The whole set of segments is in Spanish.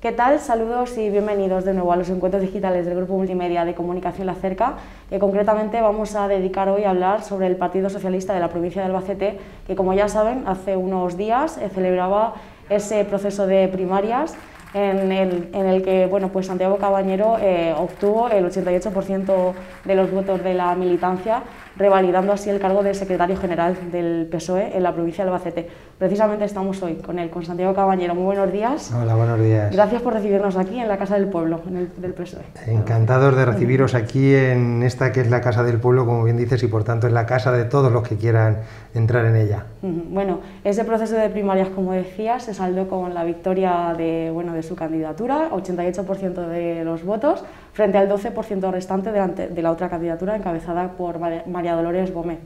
¿Qué tal? Saludos y bienvenidos de nuevo a los encuentros digitales del Grupo Multimedia de Comunicación La Cerca. Concretamente vamos a dedicar hoy a hablar sobre el Partido Socialista de la provincia de Albacete, que como ya saben, hace unos días celebraba ese proceso de primarias en el que pues Santiago Cabañero obtuvo el 88% de los votos de la militancia, revalidando así el cargo de secretario general del PSOE en la provincia de Albacete. Precisamente estamos hoy con él, con Santiago Cabañero. Muy buenos días. Hola, buenos días. Gracias por recibirnos aquí en la Casa del Pueblo, del PSOE. Encantados de recibiros aquí en esta que es la Casa del Pueblo, como bien dices, y por tanto es la casa de todos los que quieran entrar en ella. Bueno, ese proceso de primarias, como decía, se saldó con la victoria de su candidatura, 88% de los votos, frente al 12% restante de la otra candidatura encabezada por María Dolores Gómez.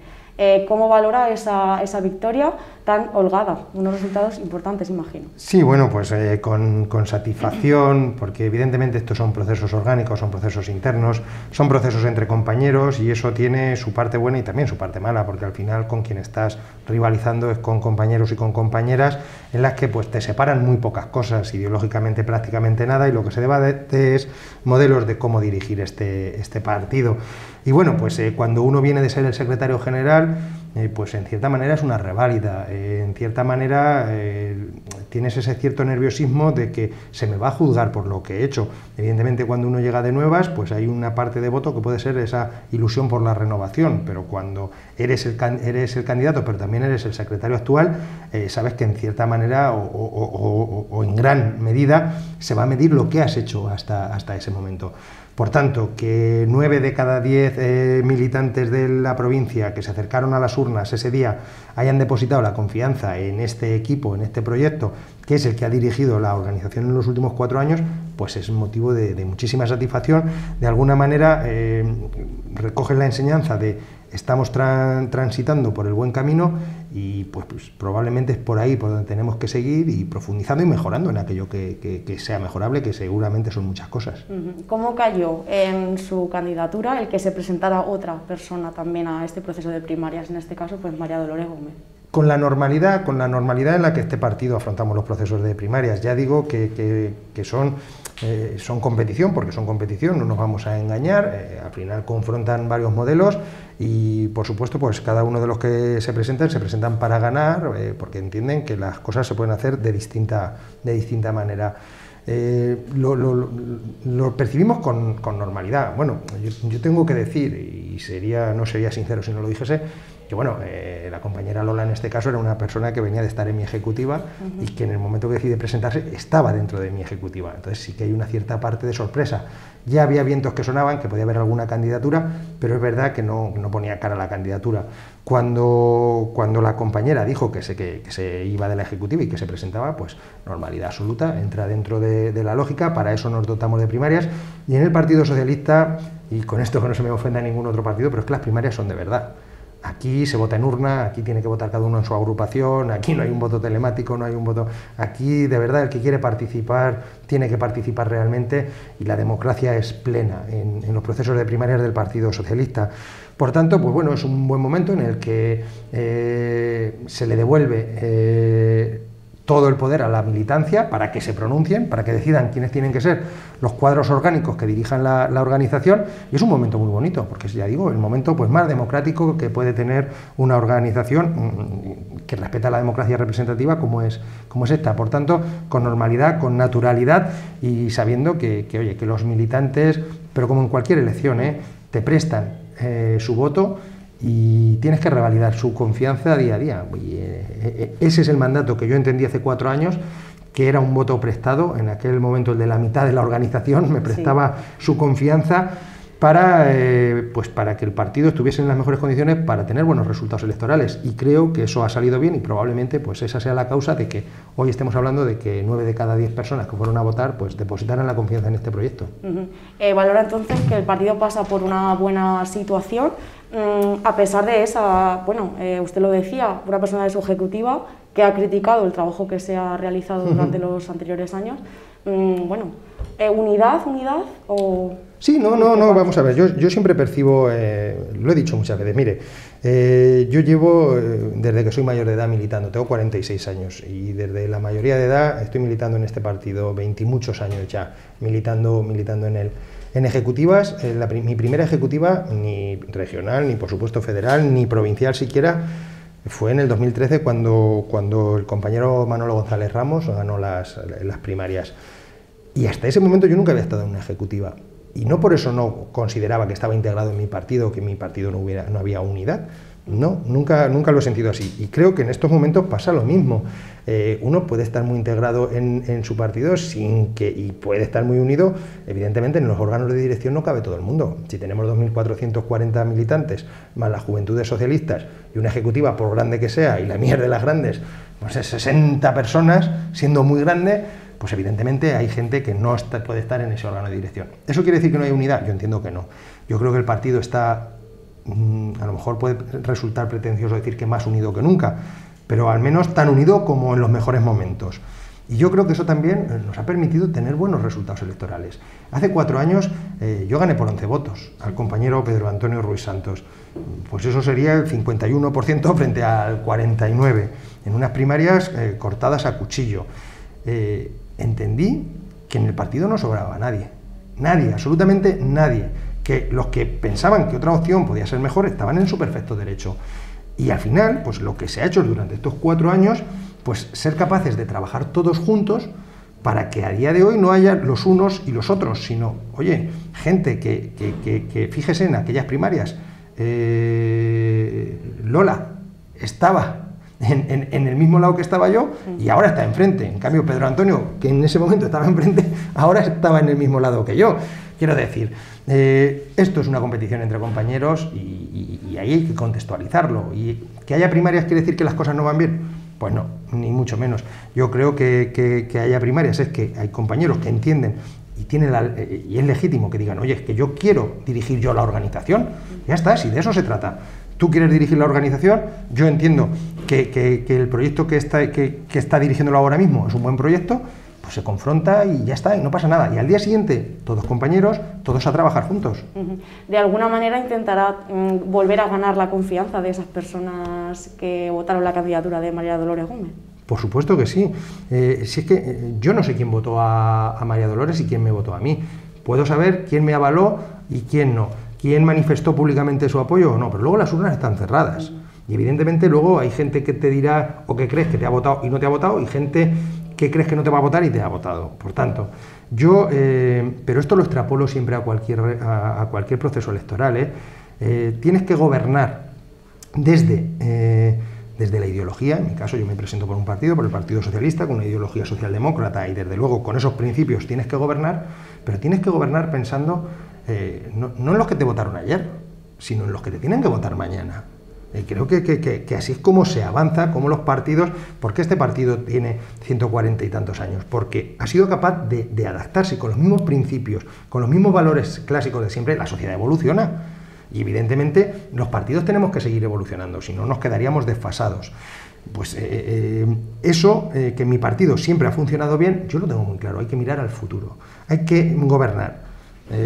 ¿Cómo valora esa victoria tan holgada? Unos resultados importantes, imagino. Sí, bueno, pues con satisfacción, porque evidentemente estos son procesos orgánicos, son procesos internos, son procesos entre compañeros y eso tiene su parte buena y también su parte mala, porque al final con quien estás rivalizando es con compañeros y con compañeras en las que pues te separan muy pocas cosas, ideológicamente prácticamente nada, y lo que se debate es modelos de cómo dirigir este partido. Y bueno, pues cuando uno viene de ser el secretario general, pues en cierta manera es una reválida, en cierta manera tienes ese cierto nerviosismo de que se me va a juzgar por lo que he hecho. Evidentemente cuando uno llega de nuevas, pues hay una parte de voto que puede ser esa ilusión por la renovación, pero cuando eres el candidato, pero también eres el secretario actual, sabes que en cierta manera o en gran medida se va a medir lo que has hecho hasta ese momento. Por tanto, que 9 de cada 10 militantes de la provincia que se acercaron a las urnas ese día hayan depositado la confianza en este equipo, en este proyecto, que es el que ha dirigido la organización en los últimos 4 años, pues es motivo de muchísima satisfacción. De alguna manera recoge la enseñanza de estamos transitando por el buen camino y pues probablemente es por ahí por donde tenemos que seguir y profundizando y mejorando en aquello que sea mejorable, que seguramente son muchas cosas. ¿Cómo cayó en su candidatura el que se presentara otra persona también a este proceso de primarias, en este caso pues María Dolores Gómez? Con la normalidad en la que este partido afrontamos los procesos de primarias. Ya digo que son competición, porque son competición, no nos vamos a engañar, al final confrontan varios modelos y por supuesto pues cada uno de los que se presentan para ganar, porque entienden que las cosas se pueden hacer de distinta manera. Lo percibimos con normalidad. Bueno, yo tengo que decir, y no sería sincero si no lo dijese, que bueno, la compañera Lola en este caso era una persona que venía de estar en mi ejecutiva y que en el momento que decide presentarse estaba dentro de mi ejecutiva, entonces sí que hay una cierta parte de sorpresa. Ya había vientos que sonaban, que podía haber alguna candidatura, pero es verdad que no ponía cara a la candidatura. Cuando la compañera dijo que se iba de la ejecutiva y que se presentaba, pues normalidad absoluta, entra dentro de la lógica, para eso nos dotamos de primarias, y en el Partido Socialista, y con esto que no se me ofenda a ningún otro partido, pero es que las primarias son de verdad. Aquí se vota en urna, aquí tiene que votar cada uno en su agrupación, aquí no hay un voto telemático, no hay un voto... Aquí, de verdad, el que quiere participar tiene que participar realmente y la democracia es plena en los procesos de primarias del Partido Socialista. Por tanto, pues bueno, es un buen momento en el que se le devuelve todo el poder a la militancia para que se pronuncien, para que decidan quiénes tienen que ser los cuadros orgánicos que dirijan la organización, y es un momento muy bonito, porque ya digo, el momento pues más democrático que puede tener una organización que respeta la democracia representativa como es esta. Por tanto, con normalidad, con naturalidad y sabiendo que los militantes, pero como en cualquier elección, te prestan su voto y tienes que revalidar su confianza día a día. Y ese es el mandato que yo entendí hace 4 años, que era un voto prestado. En aquel momento el de la mitad de la organización me prestaba su confianza para que el partido estuviese en las mejores condiciones para tener buenos resultados electorales, y creo que eso ha salido bien y probablemente pues esa sea la causa de que hoy estemos hablando de que 9 de cada 10 personas que fueron a votar pues depositaran la confianza en este proyecto. Valora entonces que el partido pasa por una buena situación, a pesar de esa, usted lo decía, una persona de su ejecutiva que ha criticado el trabajo que se ha realizado durante los anteriores años, bueno, unidad o... Sí, no, vamos a ver, yo siempre percibo, lo he dicho muchas veces, mire, yo llevo desde que soy mayor de edad militando, tengo 46 años y desde la mayoría de edad estoy militando en este partido, 20 y muchos años ya, militando en él. En ejecutivas, mi primera ejecutiva, ni regional, ni por supuesto federal, ni provincial siquiera, fue en el 2013 cuando el compañero Manolo González Ramos ganó las primarias. Y hasta ese momento yo nunca había estado en una ejecutiva. Y no por eso no consideraba que estaba integrado en mi partido, que en mi partido no había unidad. No, nunca lo he sentido así. Y creo que en estos momentos pasa lo mismo. Uno puede estar muy integrado en su partido y puede estar muy unido. Evidentemente, en los órganos de dirección no cabe todo el mundo. Si tenemos 2.440 militantes, más las juventudes socialistas y una ejecutiva, por grande que sea, y la mía es de las grandes, pues es 60 personas, siendo muy grande, pues evidentemente hay gente que no puede estar en ese órgano de dirección. ¿Eso quiere decir que no hay unidad? Yo entiendo que no. Yo creo que el partido está, a lo mejor puede resultar pretencioso decir que más unido que nunca, pero al menos tan unido como en los mejores momentos. Y yo creo que eso también nos ha permitido tener buenos resultados electorales. Hace 4 años yo gané por 11 votos al compañero Pedro Antonio Ruiz Santos. Pues eso sería el 51% frente al 49%, en unas primarias cortadas a cuchillo. Entendí que en el partido no sobraba nadie, absolutamente nadie, que los que pensaban que otra opción podía ser mejor estaban en su perfecto derecho. Y al final, pues lo que se ha hecho durante estos 4 años, pues ser capaces de trabajar todos juntos para que a día de hoy no haya los unos y los otros, sino, oye, gente que fíjese en aquellas primarias, Lola estaba en el mismo lado que estaba yo y ahora está enfrente. En cambio, Pedro Antonio, que en ese momento estaba enfrente, ahora estaba en el mismo lado que yo. Quiero decir, esto es una competición entre compañeros y ahí hay que contextualizarlo. ¿Y que haya primarias quiere decir que las cosas no van bien? Pues no, ni mucho menos. Yo creo que haya primarias es que hay compañeros que entienden y es legítimo que digan, oye, es que yo quiero dirigir yo la organización. Ya está, si de eso se trata. Tú quieres dirigir la organización, yo entiendo que el proyecto que está dirigiéndolo ahora mismo es un buen proyecto, pues se confronta y ya está, y no pasa nada. Y al día siguiente, todos compañeros, todos a trabajar juntos. De alguna manera intentará volver a ganar la confianza de esas personas que votaron la candidatura de María Dolores Gómez. Por supuesto que sí. Si es que yo no sé quién votó a María Dolores y quién me votó a mí. Puedo saber quién me avaló y quién no. Quién manifestó públicamente su apoyo o no, pero luego las urnas están cerradas. Y evidentemente luego hay gente que te dirá o que crees que te ha votado y no te ha votado, y gente que crees que no te va a votar y te ha votado. Por tanto, pero esto lo extrapolo siempre a cualquier proceso electoral. Tienes que gobernar desde la ideología. En mi caso yo me presento por un partido, por el Partido Socialista, con una ideología socialdemócrata, y desde luego con esos principios tienes que gobernar, pero tienes que gobernar pensando no en los que te votaron ayer, sino en los que te tienen que votar mañana. Creo que así es como se avanza, como los partidos. ¿Por qué este partido tiene 140 y tantos años? Porque ha sido capaz de adaptarse con los mismos principios, con los mismos valores clásicos de siempre. La sociedad evoluciona y evidentemente los partidos tenemos que seguir evolucionando, si no nos quedaríamos desfasados. Pues eso, que en mi partido siempre ha funcionado bien, yo lo tengo muy claro. Hay que mirar al futuro, hay que gobernar.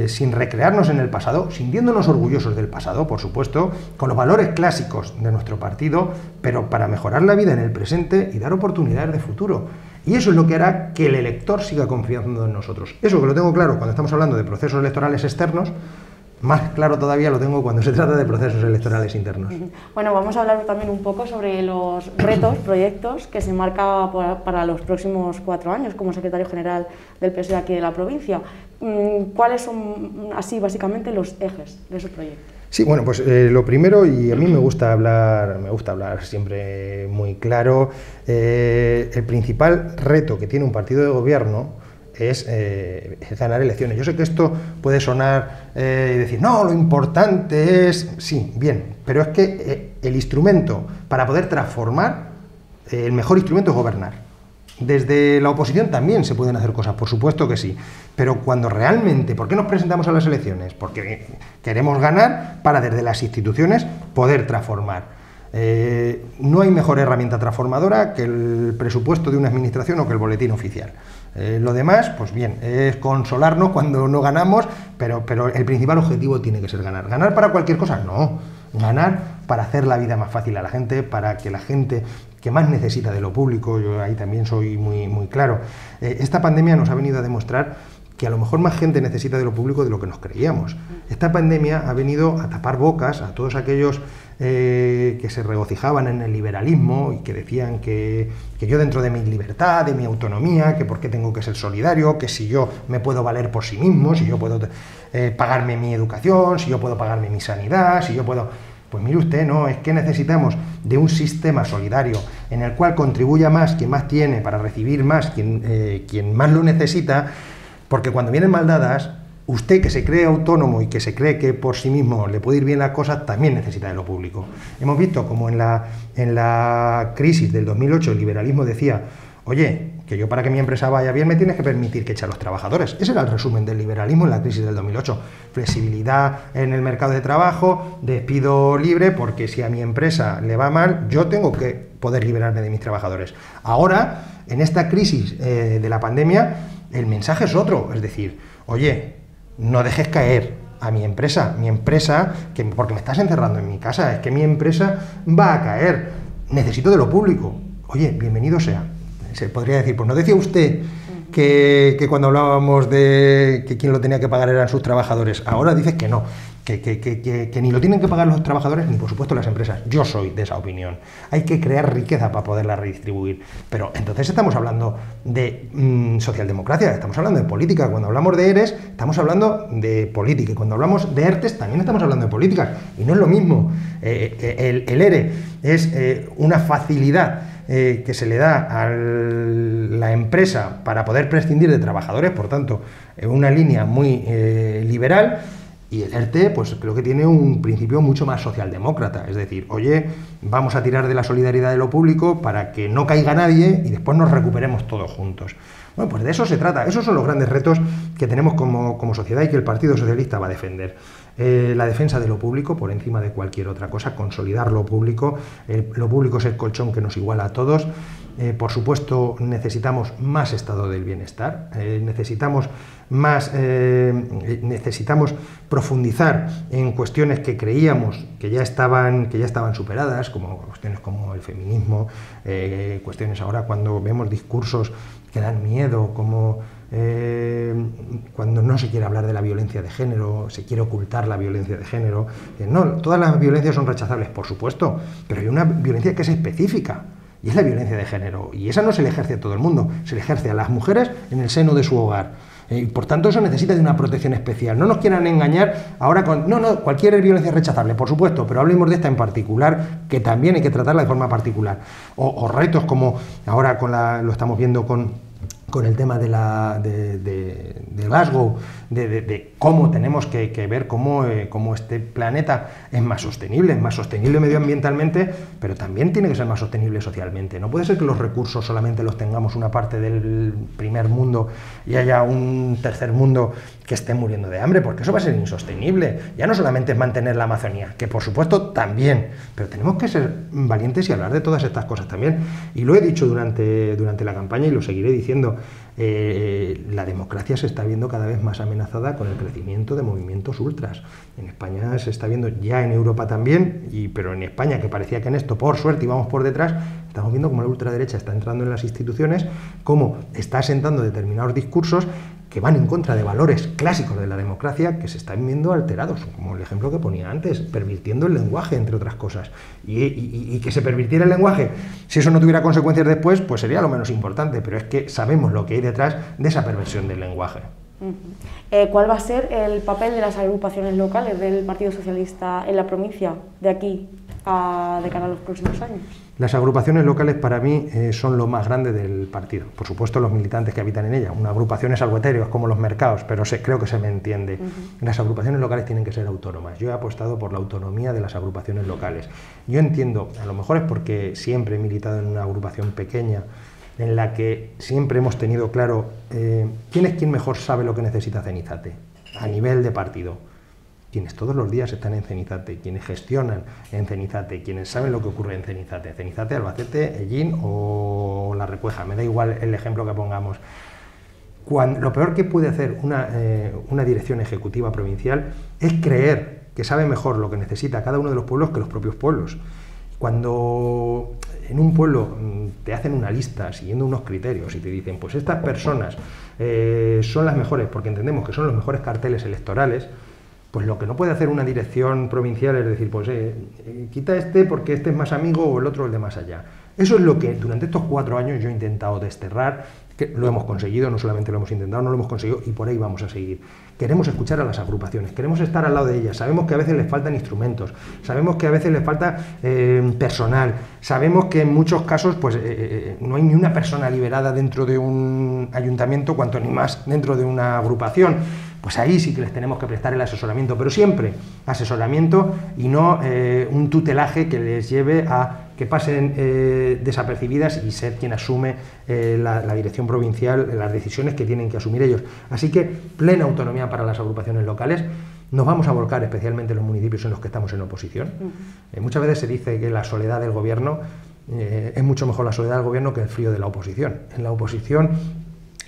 Sin recrearnos en el pasado, sintiéndonos orgullosos del pasado, por supuesto, con los valores clásicos de nuestro partido, pero para mejorar la vida en el presente y dar oportunidades de futuro. Y eso es lo que hará que el elector siga confiando en nosotros. Eso que lo tengo claro cuando estamos hablando de procesos electorales externos, más claro todavía lo tengo cuando se trata de procesos electorales internos. Bueno, vamos a hablar también un poco sobre los retos, proyectos que se marca para los próximos 4 años como secretario general del PSOE aquí de la provincia. ¿Cuáles son, así básicamente, los ejes de esos proyectos? Sí, bueno, pues lo primero, y a mí me gusta hablar siempre muy claro, el principal reto que tiene un partido de gobierno es ganar elecciones. Yo sé que esto puede sonar y decir, no, lo importante es... Sí, bien, pero es que el instrumento para poder transformar, el mejor instrumento es gobernar. Desde la oposición también se pueden hacer cosas, por supuesto que sí, pero cuando realmente... ¿Por qué nos presentamos a las elecciones? Porque queremos ganar para desde las instituciones poder transformar. No hay mejor herramienta transformadora que el presupuesto de una administración o que el boletín oficial. Lo demás, pues bien, es consolarnos cuando no ganamos, pero el principal objetivo tiene que ser ganar. ¿Ganar para cualquier cosa? No. Ganar para hacer la vida más fácil a la gente, para que la gente que más necesita de lo público, yo ahí también soy muy claro. Esta pandemia nos ha venido a demostrar que a lo mejor más gente necesita de lo público de lo que nos creíamos. Esta pandemia ha venido a tapar bocas a todos aquellos que se regocijaban en el liberalismo y que decían que yo dentro de mi libertad, de mi autonomía, que por qué tengo que ser solidario, que si yo me puedo valer por sí mismo, si yo puedo pagarme mi educación, si yo puedo pagarme mi sanidad, si yo puedo... Pues mire usted, no, es que necesitamos de un sistema solidario en el cual contribuya más quien más tiene para recibir más quien más lo necesita, porque cuando vienen mal dadas, usted que se cree autónomo y que se cree que por sí mismo le puede ir bien las cosas, también necesita de lo público. Hemos visto como en la crisis del 2008 el liberalismo decía, oye, que yo para que mi empresa vaya bien me tienes que permitir que eche a los trabajadores. Ese era el resumen del liberalismo en la crisis del 2008. Flexibilidad en el mercado de trabajo, despido libre, porque si a mi empresa le va mal, yo tengo que poder liberarme de mis trabajadores. Ahora, en esta crisis de la pandemia, el mensaje es otro, es decir, oye, no dejes caer a mi empresa, porque me estás encerrando en mi casa, es que mi empresa va a caer, necesito de lo público. Oye, bienvenido sea. Se podría decir, pues no decía usted que cuando hablábamos de que quien lo tenía que pagar eran sus trabajadores, ahora dices que no, que ni lo tienen que pagar los trabajadores ni por supuesto las empresas. Yo soy de esa opinión. Hay que crear riqueza para poderla redistribuir. Pero entonces estamos hablando de socialdemocracia, estamos hablando de política. Cuando hablamos de ERES, estamos hablando de política. Y cuando hablamos de ERTES, también estamos hablando de política. Y no es lo mismo. El ERE es una facilidad que se le da a la empresa para poder prescindir de trabajadores, por tanto, una línea muy liberal, y el ERTE, pues creo que tiene un principio mucho más socialdemócrata, es decir, oye, vamos a tirar de la solidaridad de lo público para que no caiga nadie y después nos recuperemos todos juntos. Bueno, pues de eso se trata, esos son los grandes retos que tenemos como sociedad y que el Partido Socialista va a defender. La defensa de lo público por encima de cualquier otra cosa, consolidar lo público es el colchón que nos iguala a todos. Por supuesto, necesitamos más estado del bienestar, necesitamos profundizar en cuestiones que creíamos que ya estaban superadas, como cuestiones como el feminismo, cuestiones ahora cuando vemos discursos que dan miedo, como cuando no se quiere hablar de la violencia de género, se quiere ocultar la violencia de género. No, todas las violencias son rechazables, por supuesto, pero hay una violencia que es específica, y es la violencia de género, y esa no se le ejerce a todo el mundo, se le ejerce a las mujeres en el seno de su hogar. Y por tanto eso necesita de una protección especial. No nos quieran engañar ahora con... No, cualquier violencia es rechazable, por supuesto, pero hablemos de esta en particular, que también hay que tratarla de forma particular. O retos como ahora lo estamos viendo con el tema de Glasgow, de cómo tenemos que ver cómo este planeta es más sostenible medioambientalmente, pero también tiene que ser más sostenible socialmente. No puede ser que los recursos solamente los tengamos una parte del primer mundo y haya un tercer mundo que esté muriendo de hambre, porque eso va a ser insostenible. Ya no solamente es mantener la Amazonía, que por supuesto también, pero tenemos que ser valientes y hablar de todas estas cosas también. Y lo he dicho durante la campaña y lo seguiré diciendo. La democracia se está viendo cada vez más amenazada con el crecimiento de movimientos ultras. En España se está viendo, ya en Europa también, pero en España, que parecía que en esto, por suerte, íbamos por detrás, estamos viendo cómo la ultraderecha está entrando en las instituciones, cómo está asentando determinados discursos que van en contra de valores clásicos de la democracia, que se están viendo alterados, como el ejemplo que ponía antes, pervirtiendo el lenguaje, entre otras cosas. Y que se pervirtiera el lenguaje, si eso no tuviera consecuencias después, pues sería lo menos importante, pero es que sabemos lo que hay detrás de esa perversión del lenguaje. ¿Cuál va a ser el papel de las agrupaciones locales del Partido Socialista en la provincia, de aquí de cara a los próximos años? Las agrupaciones locales para mí son lo más grande del partido. Por supuesto los militantes que habitan en ella. Una agrupación es algo etéreo, es como los mercados, pero creo que se me entiende. Las agrupaciones locales tienen que ser autónomas. Yo he apostado por la autonomía de las agrupaciones locales. Yo entiendo, a lo mejor es porque siempre he militado en una agrupación pequeña, en la que siempre hemos tenido claro quién es quien mejor sabe lo que necesita Cenizate, a nivel de partido. Quienes todos los días están en Cenizate, quienes gestionan en Cenizate, quienes saben lo que ocurre en Cenizate, Albacete, Ellín o La Recueja, me da igual el ejemplo que pongamos. lo peor que puede hacer una dirección ejecutiva provincial es creer que sabe mejor lo que necesita cada uno de los pueblos que los propios pueblos. Cuando en un pueblo te hacen una lista siguiendo unos criterios y te dicen, pues estas personas son las mejores porque entendemos que son los mejores carteles electorales, pues lo que no puede hacer una dirección provincial es decir, pues quita este porque este es más amigo o el otro el de más allá. Eso es lo que durante estos 4 años yo he intentado desterrar, que lo hemos conseguido, no solamente lo hemos intentado, no lo hemos conseguido y por ahí vamos a seguir. Queremos escuchar a las agrupaciones, queremos estar al lado de ellas, sabemos que a veces les faltan instrumentos, sabemos que a veces les falta personal, sabemos que en muchos casos pues, no hay ni una persona liberada dentro de un ayuntamiento, cuanto ni más dentro de una agrupación. Pues ahí sí que les tenemos que prestar el asesoramiento, pero siempre asesoramiento y no un tutelaje que les lleve a que pasen desapercibidas y ser quien asume la dirección provincial, las decisiones que tienen que asumir ellos. Así que plena autonomía para las agrupaciones locales. Nos vamos a volcar especialmente en los municipios en los que estamos en oposición. Muchas veces se dice que la soledad del gobierno es mucho mejor la soledad del gobierno que el frío de la oposición. En la oposición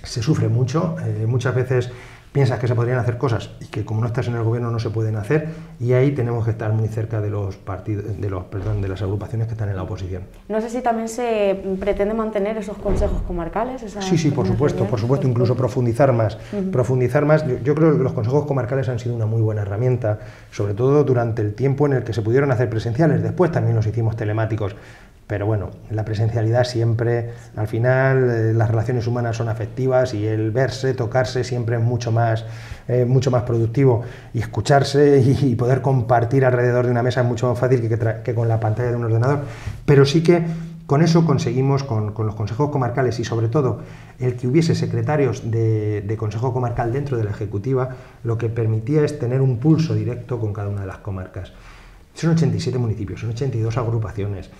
se sufre mucho, muchas veces piensas que se podrían hacer cosas y que como no estás en el gobierno no se pueden hacer, y ahí tenemos que estar muy cerca de los partidos, de las agrupaciones que están en la oposición. No sé si también se pretende mantener esos consejos comarcales. Sí, por supuesto, incluso profundizar más. Yo creo que los consejos comarcales han sido una muy buena herramienta, sobre todo durante el tiempo en el que se pudieron hacer presenciales, después también los hicimos telemáticos. Pero bueno, la presencialidad siempre, al final, las relaciones humanas son afectivas y el verse, tocarse siempre es mucho más productivo, y escucharse y poder compartir alrededor de una mesa es mucho más fácil que con la pantalla de un ordenador. Pero sí que con eso conseguimos, con los consejos comarcales y sobre todo el que hubiese secretarios de consejo comarcal dentro de la ejecutiva, lo que permitía es tener un pulso directo con cada una de las comarcas. Son 87 municipios, son 82 agrupaciones.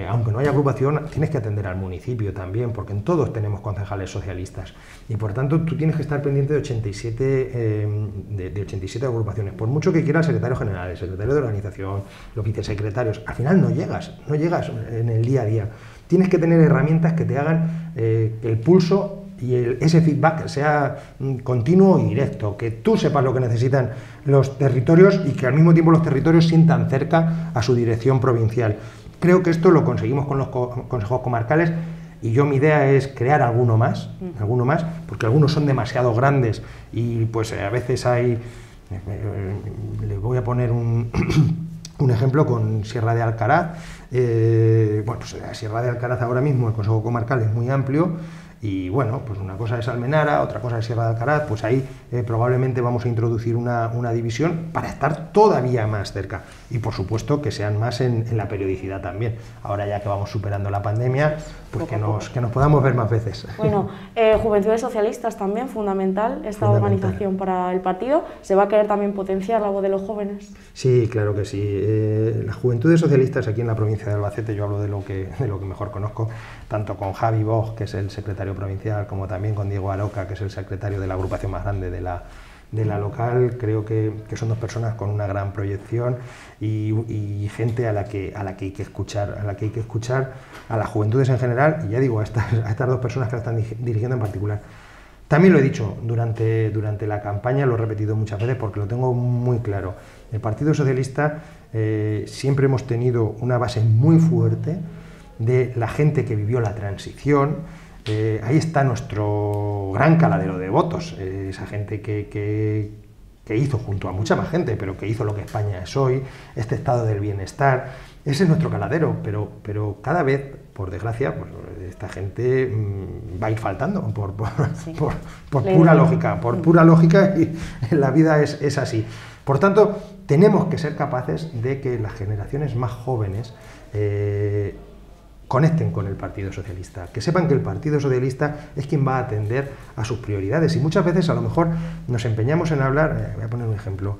Aunque no haya agrupación, tienes que atender al municipio también, porque en todos tenemos concejales socialistas y por tanto tú tienes que estar pendiente de 87 agrupaciones. Por mucho que quiera el secretario general, el secretario de organización, los vicesecretarios, al final no llegas en el día a día. Tienes que tener herramientas que te hagan que el pulso y ese feedback sea continuo y directo, que tú sepas lo que necesitan los territorios y que al mismo tiempo los territorios sientan cerca a su dirección provincial. Creo que esto lo conseguimos con los consejos comarcales y mi idea es crear alguno más, porque algunos son demasiado grandes y pues a veces hay, le voy a poner un ejemplo con Sierra de Alcaraz. Pues la Sierra de Alcaraz ahora mismo el consejo comarcal es muy amplio. Y bueno, pues una cosa es Almenara, otra cosa es Sierra de Alcaraz, pues ahí probablemente vamos a introducir una división para estar todavía más cerca. Y por supuesto que sean más en la periodicidad también. Ahora ya que vamos superando la pandemia, pues que nos podamos ver más veces. Bueno, Juventudes Socialistas también, fundamental esta organización para el partido. ¿Se va a querer también potenciar la voz de los jóvenes? Sí, claro que sí. Las Juventudes Socialistas aquí en la provincia de Albacete, yo hablo de lo que mejor conozco, tanto con Javi Bosch, que es el secretario provincial, como también con Diego Aroca, que es el secretario de la agrupación más grande de la local. Creo que son dos personas con una gran proyección y gente a la que hay que escuchar, a las juventudes en general, y ya digo, a estas dos personas que la están dirigiendo en particular. También lo he dicho durante la campaña, lo he repetido muchas veces porque lo tengo muy claro. El Partido Socialista siempre hemos tenido una base muy fuerte de la gente que vivió la transición. Ahí está nuestro gran caladero de votos, esa gente que hizo junto a mucha más gente, pero que hizo lo que España es hoy, este estado del bienestar. Ese es nuestro caladero, pero cada vez, por desgracia, pues esta gente va a ir faltando por pura lógica, y la vida es así. Por tanto, tenemos que ser capaces de que las generaciones más jóvenes conecten con el Partido Socialista, que sepan que el Partido Socialista es quien va a atender a sus prioridades. Y muchas veces a lo mejor nos empeñamos en hablar, voy a poner un ejemplo,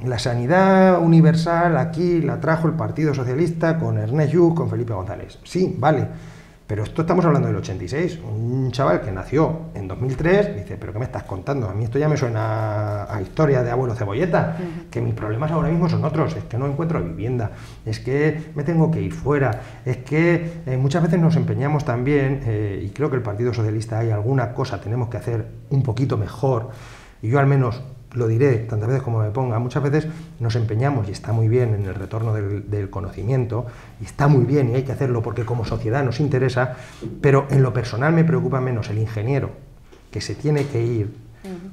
la sanidad universal aquí la trajo el Partido Socialista con Ernest Lluch, con Felipe González. Sí, vale, Pero esto estamos hablando del 86, un chaval que nació en 2003, dice, pero ¿qué me estás contando? A mí esto ya me suena a historia de abuelo cebolleta, que mis problemas ahora mismo son otros, es que no encuentro vivienda, es que me tengo que ir fuera, es que muchas veces nos empeñamos también, y creo que el Partido Socialista hay alguna cosa tenemos que hacer un poquito mejor, y yo al menos lo diré tantas veces como me ponga, muchas veces nos empeñamos, y está muy bien, en el retorno del conocimiento, y está muy bien y hay que hacerlo porque como sociedad nos interesa, pero en lo personal me preocupa menos el ingeniero que se tiene que ir,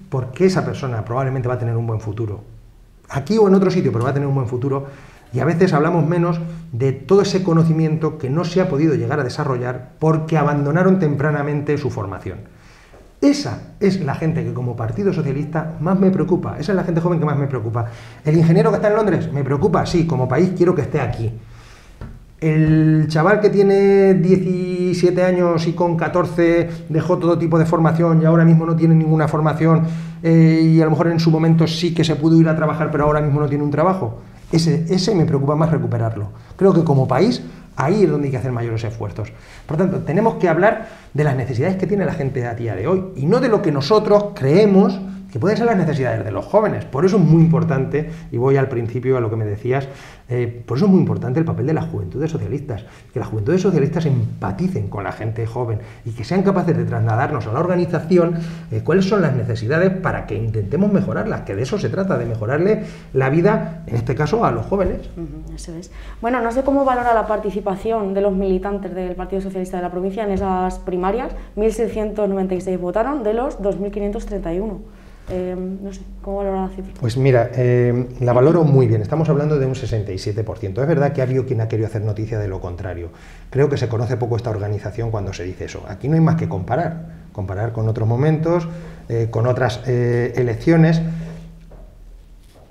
porque esa persona probablemente va a tener un buen futuro, aquí o en otro sitio, pero va a tener un buen futuro, y a veces hablamos menos de todo ese conocimiento que no se ha podido llegar a desarrollar porque abandonaron tempranamente su formación. Esa es la gente que como Partido Socialista más me preocupa, esa es la gente joven que más me preocupa. ¿El ingeniero que está en Londres? Me preocupa, sí, como país quiero que esté aquí. El chaval que tiene 17 años y con 14 dejó todo tipo de formación y ahora mismo no tiene ninguna formación y a lo mejor en su momento sí que se pudo ir a trabajar pero ahora mismo no tiene un trabajo. Ese me preocupa más recuperarlo. Creo que como país ahí es donde hay que hacer mayores esfuerzos. Por tanto, tenemos que hablar de las necesidades que tiene la gente a día de hoy y no de lo que nosotros creemos que pueden ser las necesidades de los jóvenes. Por eso es muy importante, y voy al principio a lo que me decías, por eso es muy importante el papel de las juventudes socialistas, que las juventudes socialistas empaticen con la gente joven y que sean capaces de trasladarnos a la organización cuáles son las necesidades para que intentemos mejorarlas, que de eso se trata, de mejorarle la vida, en este caso, a los jóvenes. Eso es. Bueno, no sé cómo valora la participación de los militantes del Partido Socialista de la provincia en esas primarias. 1.696 votaron de los 2.531. No sé, ¿cómo valora la cifra? Pues mira, la valoro muy bien, estamos hablando de un 67%. Es verdad que ha habido quien ha querido hacer noticia de lo contrario. Creo que se conoce poco esta organización cuando se dice eso. Aquí no hay más que comparar con otros momentos, con otras elecciones.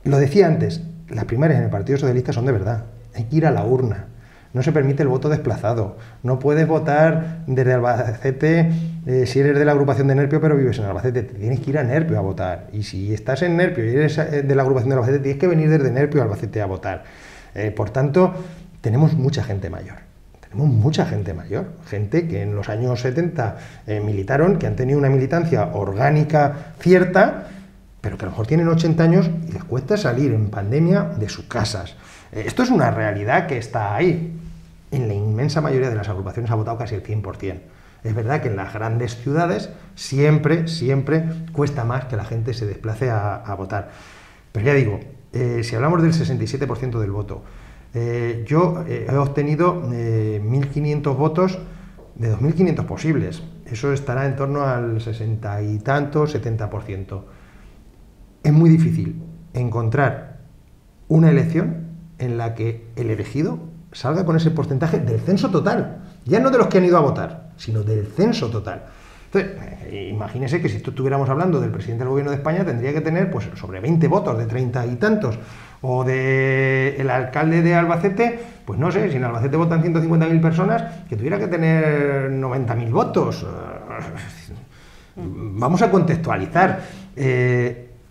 Lo decía antes, las primarias en el Partido Socialista son de verdad, hay que ir a la urna. No se permite el voto desplazado. No puedes votar desde Albacete si eres de la agrupación de Nerpio pero vives en Albacete. Tienes que ir a Nerpio a votar. Y si estás en Nerpio y eres de la agrupación de Albacete, tienes que venir desde Nerpio a Albacete a votar. Por tanto, tenemos mucha gente mayor. Tenemos mucha gente mayor. Gente que en los años 70 militaron, que han tenido una militancia orgánica cierta, pero que a lo mejor tienen 80 años y les cuesta salir en pandemia de sus casas. Esto es una realidad que está ahí. En la inmensa mayoría de las agrupaciones ha votado casi el 100%. Es verdad que en las grandes ciudades siempre cuesta más que la gente se desplace a votar. Pero ya digo, si hablamos del 67% del voto, yo he obtenido 1.500 votos de 2.500 posibles. Eso estará en torno al 60 y tanto, 70%. Es muy difícil encontrar una elección en la que el elegido salga con ese porcentaje del censo total, ya no de los que han ido a votar, sino del censo total. Entonces, imagínese que si estuviéramos hablando del presidente del gobierno de España, tendría que tener pues sobre 20 votos de 30 y tantos, o del alcalde de Albacete, pues no sé, si en Albacete votan 150.000 personas, que tuviera que tener 90.000 votos. Vamos a contextualizar.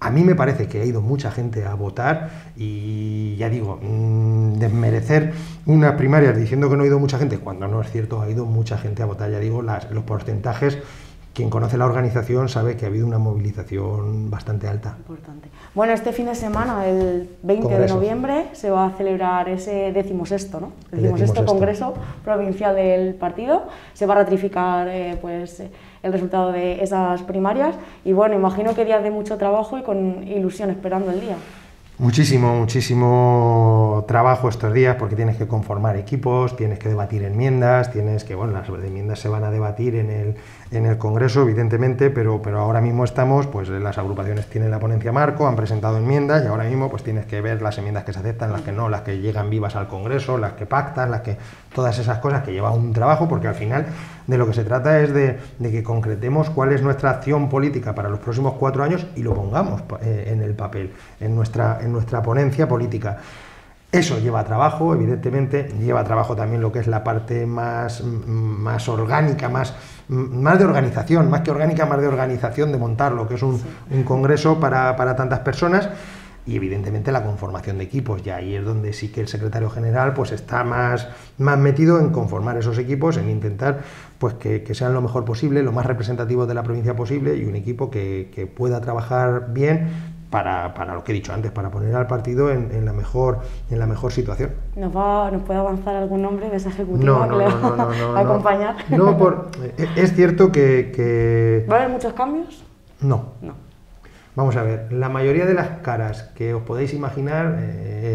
A mí me parece que ha ido mucha gente a votar y ya digo, desmerecer unas primarias diciendo que no ha ido mucha gente, cuando no es cierto, ha ido mucha gente a votar, ya digo, los porcentajes, quien conoce la organización sabe que ha habido una movilización bastante alta. Importante. Bueno, este fin de semana, el 20 de noviembre, se va a celebrar ese 16º, ¿no? El 16º Congreso Provincial del Partido, se va a ratificar el resultado de esas primarias y bueno, imagino que días de mucho trabajo y con ilusión esperando el día. Muchísimo trabajo estos días porque tienes que conformar equipos, tienes que debatir enmiendas, las enmiendas se van a debatir en el Congreso, evidentemente, pero ahora mismo estamos, pues las agrupaciones tienen la ponencia marco, han presentado enmiendas y ahora mismo pues tienes que ver las enmiendas que se aceptan, las que no, las que llegan vivas al Congreso, las que pactan, todas esas cosas que llevan un trabajo, porque al final de lo que se trata es de que concretemos cuál es nuestra acción política para los próximos 4 años y lo pongamos en el papel, en nuestra ponencia política. Eso lleva trabajo, evidentemente, lleva trabajo también lo que es la parte más orgánica, más de organización, más que orgánica, más de organización, de montar lo que es un congreso para tantas personas. y evidentemente la conformación de equipos, y ahí es donde sí que el secretario general pues está más metido en conformar esos equipos, en intentar pues que sean lo mejor posible, lo más representativos de la provincia posible, y un equipo que pueda trabajar bien para lo que he dicho antes, para poner al partido en la mejor situación. ¿Nos puede avanzar algún nombre de esa ejecutiva que le va a acompañar? No, es cierto que... ¿Va a haber muchos cambios? No. Vamos a ver, la mayoría de las caras que os podéis imaginar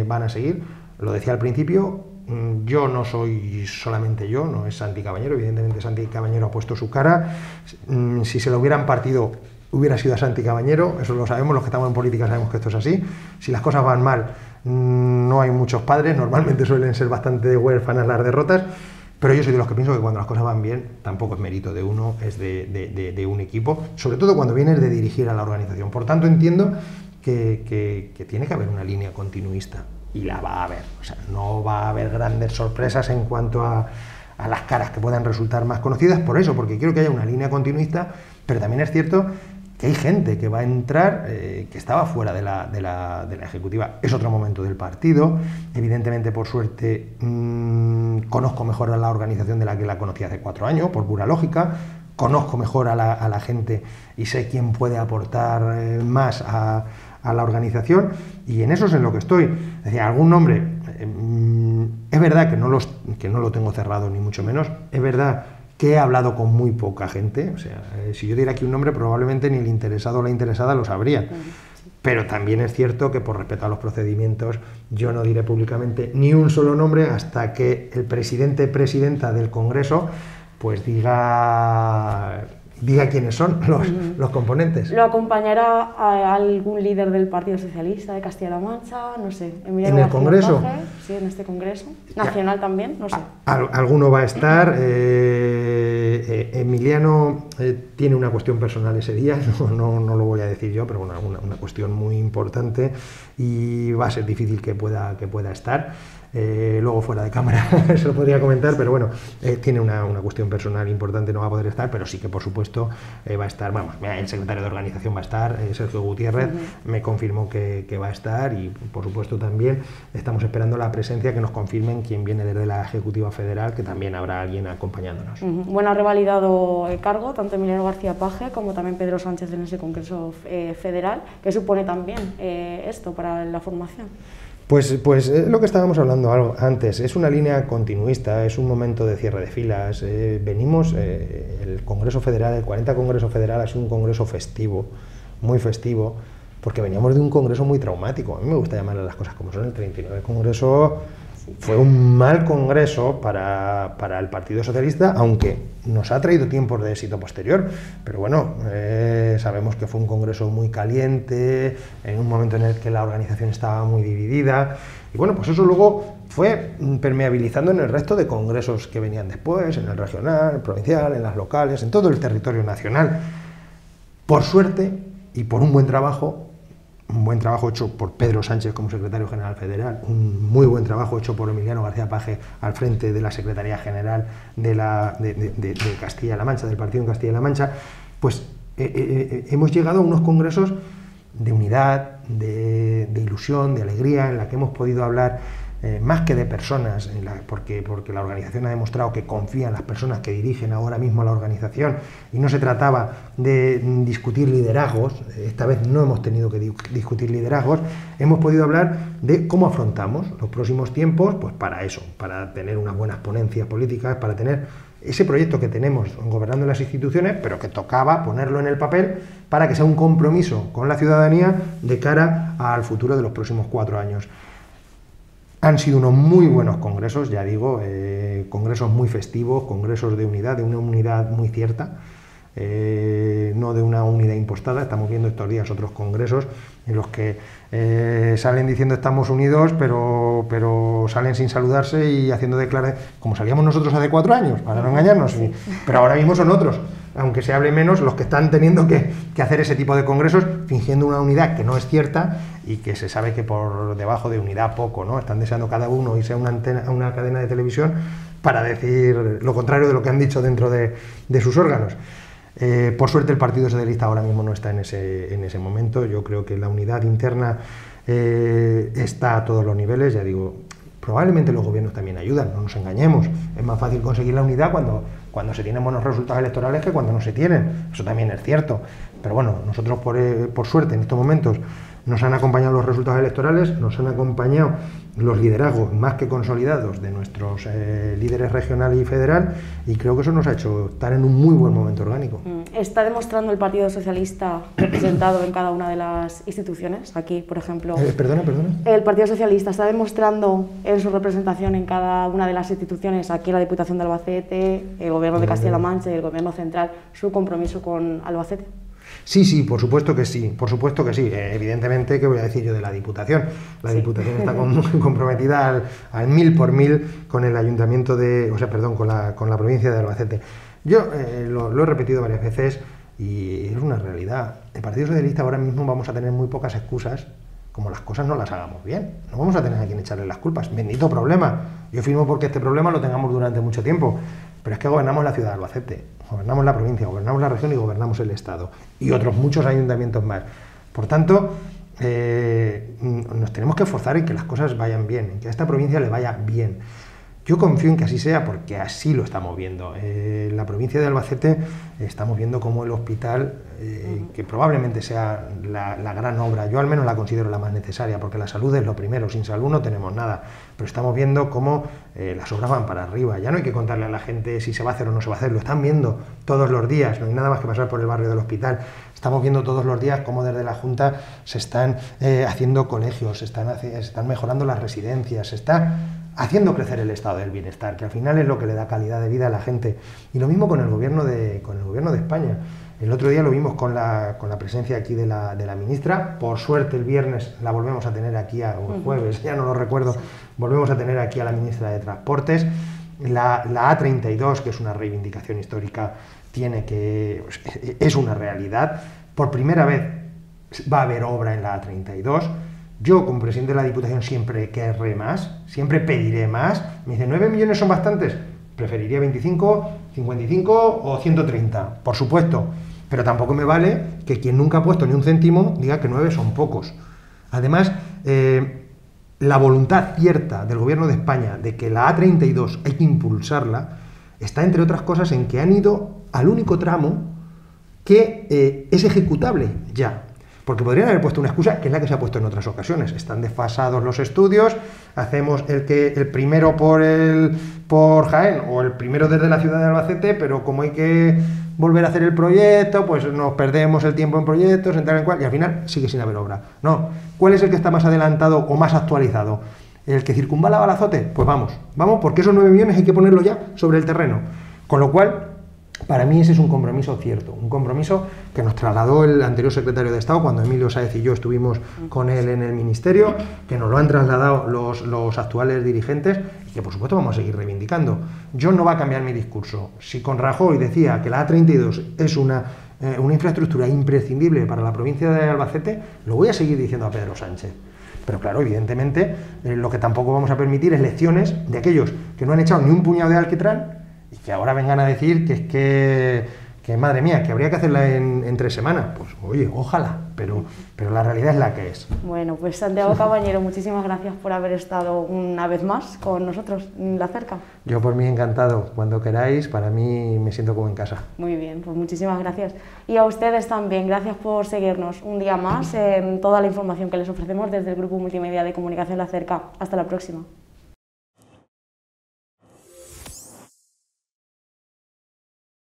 van a seguir. Lo decía al principio, yo no soy solamente yo, no es Santi Cabañero, evidentemente Santi Cabañero ha puesto su cara. Si se lo hubieran partido, hubiera sido a Santi Cabañero, eso lo sabemos, los que estamos en política sabemos que esto es así. Si las cosas van mal, no hay muchos padres, normalmente suelen ser bastante huérfanas las derrotas, pero yo soy de los que pienso que cuando las cosas van bien, tampoco es mérito de uno, es de un equipo, sobre todo cuando vienes de dirigir a la organización. Por tanto, entiendo que tiene que haber una línea continuista, y la va a haber. O sea, no va a haber grandes sorpresas en cuanto a las caras que puedan resultar más conocidas, por eso, porque quiero que haya una línea continuista, pero también es cierto que hay gente que va a entrar que estaba fuera de la ejecutiva. Es otro momento del partido, evidentemente, por suerte, conozco mejor a la organización de la que la conocí hace 4 años, por pura lógica, conozco mejor a la gente y sé quién puede aportar más a la organización, y en eso es en lo que estoy. Es decir, algún nombre, es verdad que no lo tengo cerrado, ni mucho menos, es verdad que he hablado con muy poca gente, o sea, si yo diera aquí un nombre probablemente ni el interesado o la interesada lo sabría, pero también es cierto que por respeto a los procedimientos yo no diré públicamente ni un solo nombre hasta que el presidenta del Congreso pues diga quiénes son los componentes. ¿Lo acompañará a algún líder del Partido Socialista de Castilla-La Mancha? No sé. ¿En el Congreso? Sí, en este Congreso. ¿Nacional también? No sé. Alguno va a estar. Emiliano tiene una cuestión personal ese día, no lo voy a decir yo, pero bueno, una cuestión muy importante, y va a ser difícil que pueda estar. Luego fuera de cámara se lo podría comentar, pero bueno, tiene una cuestión personal importante, no va a poder estar, pero sí que por supuesto va a estar. Vamos, el secretario de organización va a estar, Sergio Gutiérrez, me confirmó que va a estar, y por supuesto también estamos esperando la presencia, que nos confirmen quién viene desde la Ejecutiva Federal, que también habrá alguien acompañándonos. Bueno, ha revalidado el cargo tanto Emiliano García Paje como también Pedro Sánchez en ese Congreso Federal. ¿Qué supone también esto para la formación? Pues es lo que estábamos hablando antes, es una línea continuista, es un momento de cierre de filas. Venimos, el Congreso Federal, el 40 Congreso Federal ha sido un congreso festivo, muy festivo, porque veníamos de un congreso muy traumático. A mí me gusta llamarle las cosas como son. El 39 Congreso fue un mal congreso para el Partido Socialista, aunque nos ha traído tiempos de éxito posterior, pero bueno, sabemos que fue un congreso muy caliente, en un momento en el que la organización estaba muy dividida, y bueno, pues eso luego fue permeabilizando en el resto de congresos que venían después, en el regional, el provincial, en las locales, en todo el territorio nacional. Por suerte y por un buen trabajo hecho por Pedro Sánchez como secretario general federal, un muy buen trabajo hecho por Emiliano García Paje al frente de la Secretaría General de Castilla-La Mancha, del partido en Castilla-La Mancha, pues hemos llegado a unos congresos de unidad, de ilusión, de alegría, en la que hemos podido hablar más que de personas, porque la organización ha demostrado que confía en las personas que dirigen ahora mismo a la organización, y no se trataba de discutir liderazgos. Esta vez no hemos tenido que discutir liderazgos, hemos podido hablar de cómo afrontamos los próximos tiempos, pues para eso, para tener unas buenas ponencias políticas, para tener ese proyecto que tenemos gobernando las instituciones, pero que tocaba ponerlo en el papel para que sea un compromiso con la ciudadanía de cara al futuro de los próximos 4 años. Han sido unos muy buenos congresos, ya digo, congresos muy festivos, congresos de unidad, de una unidad muy cierta, no de una unidad impostada. Estamos viendo estos días otros congresos en los que salen diciendo estamos unidos, pero salen sin saludarse y haciendo declaraciones, como salíamos nosotros hace 4 años, para no engañarnos, pero ahora mismo son otros, aunque se hable menos, los que están teniendo que hacer ese tipo de congresos fingiendo una unidad que no es cierta y que se sabe que por debajo de unidad poco, ¿no? Están deseando cada uno irse a una cadena de televisión para decir lo contrario de lo que han dicho dentro de sus órganos. Por suerte el Partido Socialista ahora mismo no está en ese momento. Yo creo que la unidad interna está a todos los niveles, ya digo, probablemente los gobiernos también ayudan, no nos engañemos. Es más fácil conseguir la unidad cuando se tienen buenos resultados electorales que cuando no se tienen. Eso también es cierto. Pero bueno, nosotros por suerte en estos momentos nos han acompañado los resultados electorales, nos han acompañado los liderazgos más que consolidados de nuestros líderes regional y federal, y creo que eso nos ha hecho estar en un muy buen momento orgánico. ¿Está demostrando el Partido Socialista representado en cada una de las instituciones? Aquí, por ejemplo... Perdona. ¿El Partido Socialista está demostrando en su representación en cada una de las instituciones, aquí la Diputación de Albacete, el Gobierno de Castilla-La Mancha y el Gobierno Central, su compromiso con Albacete? Sí, por supuesto que sí, evidentemente, ¿qué voy a decir yo de la Diputación? La Diputación está muy comprometida al 1000 por 1000 con el ayuntamiento con la provincia de Albacete. Yo lo he repetido varias veces y es una realidad. El Partido Socialista ahora mismo vamos a tener muy pocas excusas como las cosas no las hagamos bien. No vamos a tener a quien echarle las culpas. Bendito problema. Yo firmo porque este problema lo tengamos durante mucho tiempo. Pero es que gobernamos la ciudad de Albacete, gobernamos la provincia, gobernamos la región y gobernamos el Estado. Y otros muchos ayuntamientos más. Por tanto, nos tenemos que esforzar en que las cosas vayan bien, en que a esta provincia le vaya bien. Yo confío en que así sea porque así lo estamos viendo. En la provincia de Albacete estamos viendo cómo el hospital, que probablemente sea la gran obra, yo al menos la considero la más necesaria porque la salud es lo primero, sin salud no tenemos nada, pero estamos viendo cómo las obras van para arriba. Ya no hay que contarle a la gente si se va a hacer o no se va a hacer, lo están viendo todos los días, no hay nada más que pasar por el barrio del hospital. Estamos viendo todos los días cómo desde la Junta se están haciendo colegios, se están mejorando las residencias, se está haciendo crecer el estado del bienestar, que al final es lo que le da calidad de vida a la gente. Y lo mismo con el gobierno de España. El otro día lo vimos con la presencia aquí de la ministra. Por suerte el viernes la volvemos a tener aquí, o el jueves, ya no lo recuerdo, volvemos a tener aquí a la ministra de Transportes. La A32, que es una reivindicación histórica, es una realidad. Por primera vez va a haber obra en la A32. Yo, como presidente de la Diputación, siempre querré más, siempre pediré más. Me dicen, 9 millones son bastantes. Preferiría 25, 55 o 130, por supuesto. Pero tampoco me vale que quien nunca ha puesto ni un céntimo diga que 9 son pocos. Además, la voluntad cierta del Gobierno de España de que la A32 hay que impulsarla está, entre otras cosas, en que han ido al único tramo que es ejecutable ya. Porque podrían haber puesto una excusa, que es la que se ha puesto en otras ocasiones. Están desfasados los estudios, hacemos el primero por Jaén o el primero desde la ciudad de Albacete, pero como hay que volver a hacer el proyecto, pues nos perdemos el tiempo en proyectos, en tal en cual, y al final sigue sin haber obra. No, ¿cuál es el que está más adelantado o más actualizado? ¿El que circunvala Balazote? Pues vamos, porque esos 9 millones hay que ponerlo ya sobre el terreno. Con lo cual, para mí ese es un compromiso cierto, un compromiso que nos trasladó el anterior secretario de Estado cuando Emilio Sáez y yo estuvimos con él en el ministerio, que nos lo han trasladado los actuales dirigentes y que por supuesto vamos a seguir reivindicando. Yo no va a cambiar mi discurso. Si con Rajoy decía que la A32 es una infraestructura imprescindible para la provincia de Albacete, lo voy a seguir diciendo a Pedro Sánchez. Pero claro, evidentemente, lo que tampoco vamos a permitir es lecciones de aquellos que no han echado ni un puñado de alquitrán y que ahora vengan a decir que madre mía, que habría que hacerla en 3 semanas. Pues oye, ojalá, pero la realidad es la que es. Bueno, pues Santiago Cabañero, muchísimas gracias por haber estado una vez más con nosotros en La Cerca. Yo por mí encantado, cuando queráis, para mí me siento como en casa. Muy bien, pues muchísimas gracias. Y a ustedes también, gracias por seguirnos un día más en toda la información que les ofrecemos desde el Grupo Multimedia de Comunicación La Cerca. Hasta la próxima.